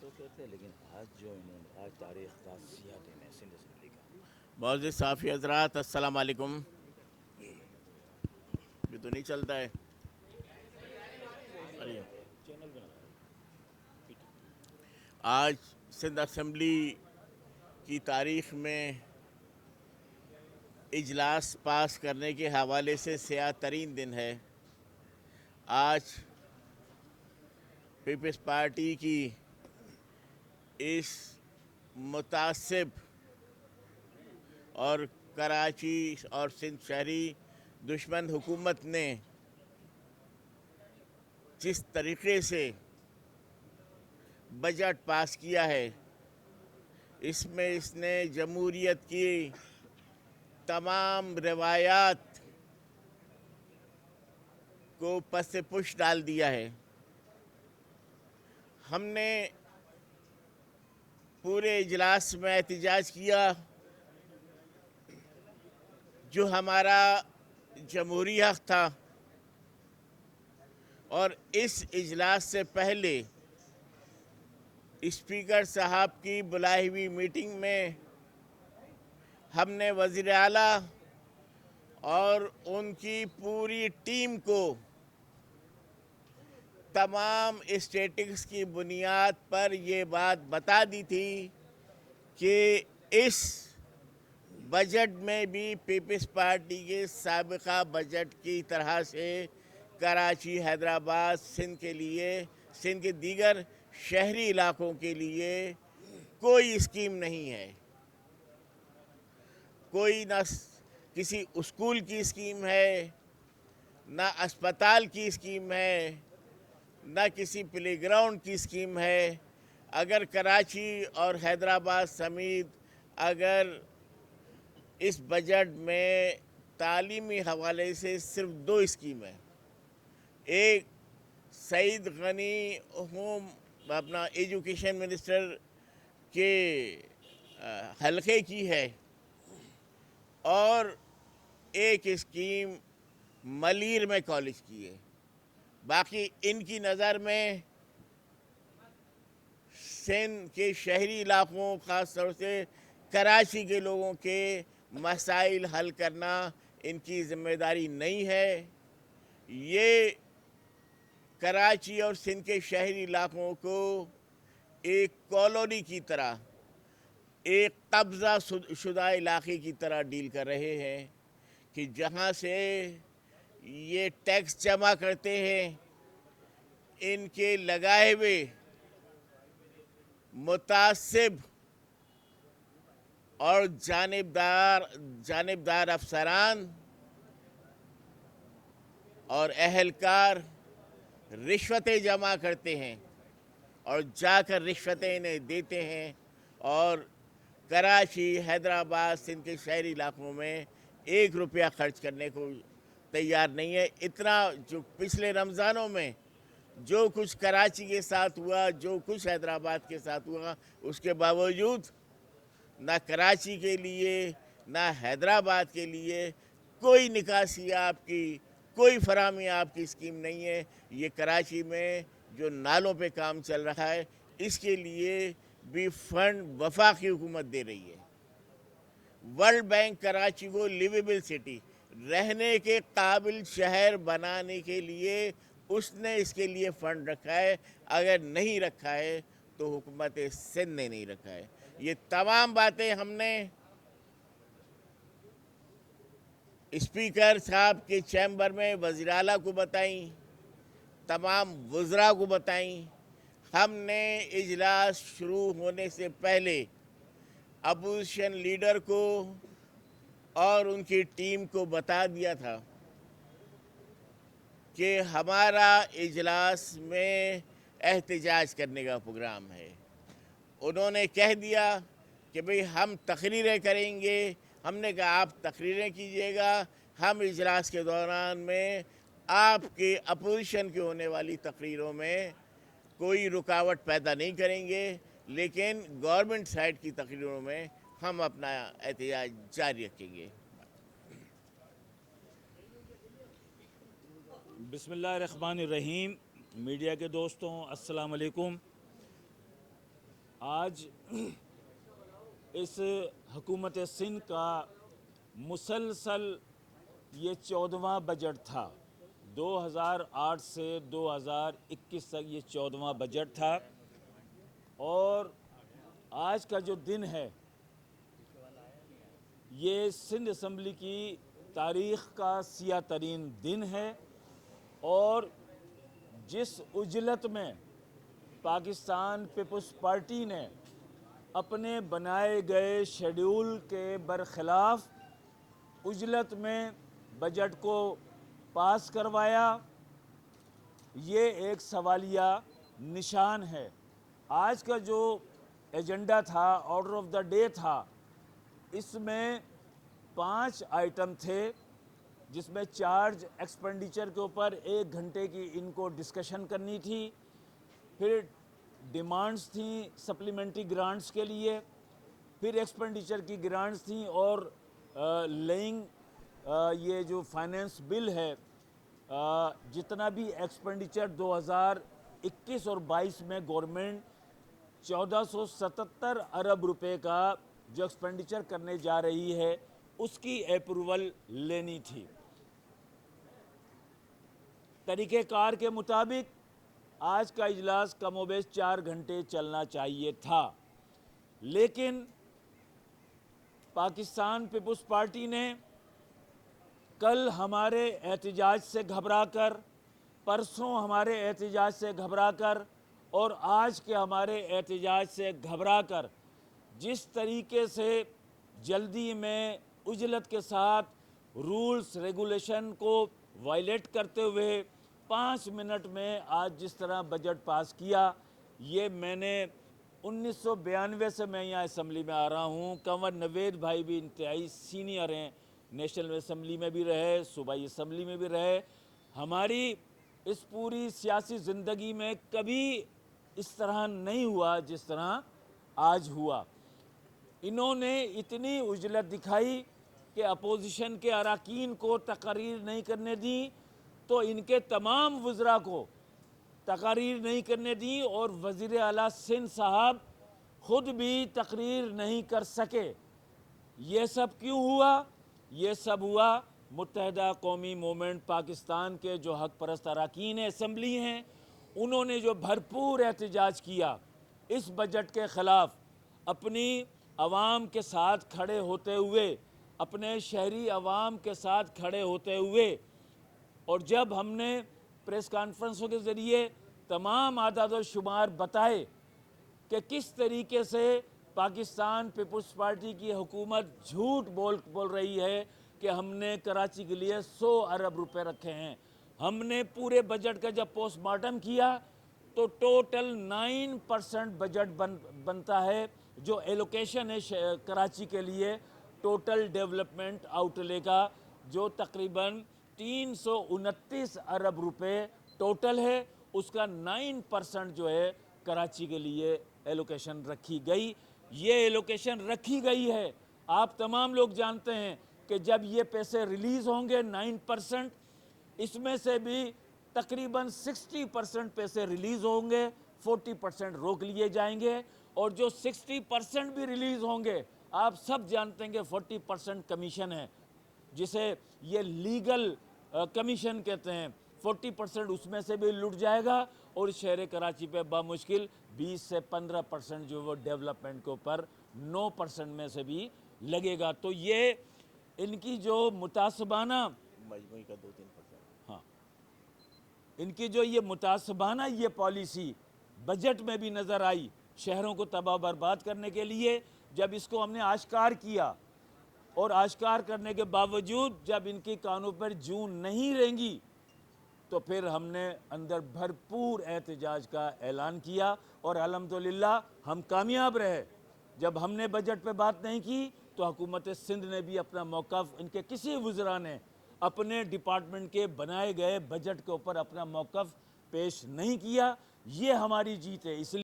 تو کہتے ہیں لیکن آج تاریخ کا سیاہ دن ہے سندھ اسمبلی کا۔ معزز صافی حضرات، السلام علیکم۔ یہ تو نہیں چلتا ہے۔ ارے چینل بنا رہا ہے۔ آج سندھ اسمبلی کی تاریخ میں اجلاس پاس کرنے کے حوالے سے سیاہ ترین دن ہے۔ آج پیپلز پارٹی کی اس متعصب اور کراچی اور سندھ شہری دشمن حکومت نے جس طریقے سے بجٹ پاس کیا ہے، اس میں اس نے جمہوریت کی تمام روایات کو پس پش ڈال دیا ہے۔ ہم نے پورے اجلاس میں احتجاج کیا، جو ہمارا جمہوری حق تھا، اور اس اجلاس سے پہلے اسپیکر صاحب کی بلائی ہوئی میٹنگ میں ہم نے وزیر اعلیٰ اور ان کی پوری ٹیم کو تمام اسٹیٹکس کی بنیاد پر یہ بات بتا دی تھی کہ اس بجٹ میں بھی پیپلز پارٹی کے سابقہ بجٹ کی طرح سے کراچی، حیدرآباد، سندھ کے دیگر شہری علاقوں کے لیے کوئی اسکیم نہیں ہے۔ کوئی نہ کسی اسکول کی اسکیم ہے، نہ اسپتال کی اسکیم ہے، نہ کسی پلے گراؤنڈ کی اسکیم ہے۔ اگر کراچی اور حیدرآباد سمیت اگر اس بجٹ میں تعلیمی حوالے سے صرف دو اسکیم ہیں، ایک سعید غنی اپنا ایجوکیشن منسٹر کے حلقے کی ہے، اور ایک اسکیم ملیر میں کالج کی ہے۔ باقی ان کی نظر میں سندھ کے شہری علاقوں، خاص طور سے کراچی کے لوگوں کے مسائل حل کرنا ان کی ذمہ داری نہیں ہے۔ یہ کراچی اور سندھ کے شہری علاقوں کو ایک کالونی کی طرح، ایک قبضہ شدہ علاقے کی طرح ڈیل کر رہے ہیں کہ جہاں سے یہ ٹیکس جمع کرتے ہیں، ان کے لگائے ہوئے متعصب اور جانبدار افسران اور اہلکار رشوتیں جمع کرتے ہیں اور جا کر رشوتیں انہیں دیتے ہیں، اور کراچی، حیدرآباد، سندھ کے شہری علاقوں میں 1 روپیہ خرچ کرنے کو تیار نہیں ہے۔ اتنا جو پچھلے رمضانوں میں جو کچھ کراچی کے ساتھ ہوا، جو کچھ حیدرآباد کے ساتھ ہوا، اس کے باوجود نہ کراچی کے لیے نہ حیدرآباد کے لیے کوئی نکاسی آپ کی، کوئی فراہمی آپ کی اسکیم نہیں ہے۔ یہ کراچی میں جو نالوں پہ کام چل رہا ہے، اس کے لیے بھی فنڈ وفاقی حکومت دے رہی ہے۔ ورلڈ بینک کراچی کو لیویبل سٹی، رہنے کے قابل شہر بنانے کے لیے اس نے اس کے لیے فنڈ رکھا ہے۔ اگر نہیں رکھا ہے تو حکومت سندھ نے نہیں رکھا ہے۔ یہ تمام باتیں ہم نے اسپیکر صاحب کے چیمبر میں وزیر اعلیٰ کو بتائیں، تمام وزراء کو بتائیں۔ ہم نے اجلاس شروع ہونے سے پہلے اپوزیشن لیڈر کو اور ان کی ٹیم کو بتا دیا تھا کہ ہمارا اجلاس میں احتجاج کرنے کا پروگرام ہے۔ انہوں نے کہہ دیا کہ بھئی ہم تقریریں کریں گے۔ ہم نے کہا آپ تقریریں کیجئے گا، ہم اجلاس کے دوران میں آپ کے اپوزیشن کی ہونے والی تقریروں میں کوئی رکاوٹ پیدا نہیں کریں گے، لیکن گورنمنٹ سائٹ کی تقریروں میں ہم اپنا احتجاج جاری رکھیں گے۔ بسم اللہ الرحمن الرحیم۔ میڈیا کے دوستوں، السلام علیکم۔ आज इस हुकूमत सिंध का मुसलसल ये 14वां बजट था। 2008 से 2021 तक ये 14वां बजट था और आज का जो दिन है ये सिंध असम्बली की तारीख़ का सियाह तरीन दिन है और जिस उजलत में पाकिस्तान पीपल्स पार्टी ने अपने बनाए गए शेड्यूल के बरखिलाफ उजलत में बजट को पास करवाया, ये एक सवालिया निशान है। आज का जो एजेंडा था, ऑर्डर ऑफ द डे था, इसमें 5 आइटम थे जिसमें चार्ज एक्सपेंडिचर के ऊपर 1 घंटे की इनको डिस्कशन करनी थी, फिर डिमांड्स थी सप्लीमेंट्री ग्रांट्स के लिए, फिर एक्सपेंडिचर की ग्रांट्स थी और लेइंग ये जो फाइनेंस बिल है, जितना भी एक्सपेंडिचर 2021 और 22 में गवर्नमेंट 1477 अरब रुपए का जो एक्सपेंडिचर करने जा रही है उसकी अप्रूवल लेनी थी। तरीक़ेकार के मुताबिक आज का इजलास कमोबेश 4 घंटे चलना चाहिए था, लेकिन पाकिस्तान पीपल्स पार्टी ने कल हमारे एहतजाज से घबराकर, परसों हमारे एहतजाज से घबराकर और आज के हमारे एहतजाज से घबराकर जिस तरीके से जल्दी में उजलत के साथ रूल्स रेगुलेशन को वायलेट करते हुए 5 मिनट में आज जिस तरह बजट पास किया, ये मैंने 1992 से मैं यहाँ असम्बली में आ रहा हूँ। कंवर नवेद भाई भी इंतहाई सीनियर हैं, नेशनल असम्बली में भी रहे, सूबाई असम्बली में भी रहे। हमारी इस पूरी सियासी ज़िंदगी में कभी इस तरह नहीं हुआ जिस तरह आज हुआ। इन्होंने इतनी उजलत दिखाई कि अपोजिशन के अरकान को तकरीर नहीं करने दी, तो इनके तमाम वज़रा को तकरीर नहीं करने दी और वज़ीर आला सिंध साहब ख़ुद भी तकरीर नहीं कर सके। ये सब क्यों हुआ? ये सब हुआ मुत्तहिदा कौमी मूवमेंट पाकिस्तान के जो हक परस्त अरकान असम्बली हैं, उन्होंने जो भरपूर एहतजाज किया इस बजट के ख़िलाफ़, अपनी आवाम के साथ खड़े होते हुए, अपने शहरी आवाम के साथ खड़े होते हुए, और जब हमने प्रेस कॉन्फ्रेंसों के ज़रिए तमाम आदाद व शुमार बताए कि किस तरीके से पाकिस्तान पीपल्स पार्टी की हुकूमत झूठ बोल रही है कि हमने कराची के लिए 100 अरब रुपए रखे हैं। हमने पूरे बजट का जब पोस्टमार्टम किया तो टोटल 9% बजट बनता है जो एलोकेशन है कराची के लिए टोटल डेवलपमेंट आउटले का, जो तकरीबन 329 अरब रुपए टोटल है। उसका 9% जो है कराची के लिए एलोकेशन रखी गई। ये एलोकेशन रखी गई है, आप तमाम लोग जानते हैं कि जब ये पैसे रिलीज़ होंगे 9%, इसमें से भी तकरीबन 60% पैसे रिलीज़ होंगे, 40% रोक लिए जाएंगे, और जो 60% भी रिलीज़ होंगे आप सब जानते हैं कि 40% कमीशन है, जिसे ये लीगल कमीशन कहते हैं। 40% उसमें से भी लुट जाएगा और शहर कराची पे बामुश्किल 20 से 15% जो वो डेवलपमेंट के ऊपर 9% में से भी लगेगा। तो ये इनकी जो मुतासबाना मजमूई का 2-3%, हाँ, इनकी जो ये मुतासबाना ये पॉलिसी बजट में भी नज़र आई, शहरों को तबाह बर्बाद करने के लिए। जब इसको हमने आश्कार किया और आश्कार करने के बावजूद जब इनकी कानों पर जूं नहीं रेंगी, तो फिर हमने अंदर भरपूर एहतजाज का ऐलान किया और अल्हम्दुलिल्लाह हम कामयाब रहे। जब हमने बजट पे बात नहीं की तो हुकूमत सिंध ने भी अपना मौक़िफ़, इनके किसी वज़रा ने अपने डिपार्टमेंट के बनाए गए बजट के ऊपर अपना मौक़िफ़ पेश नहीं किया। ये हमारी जीत है। इसलिए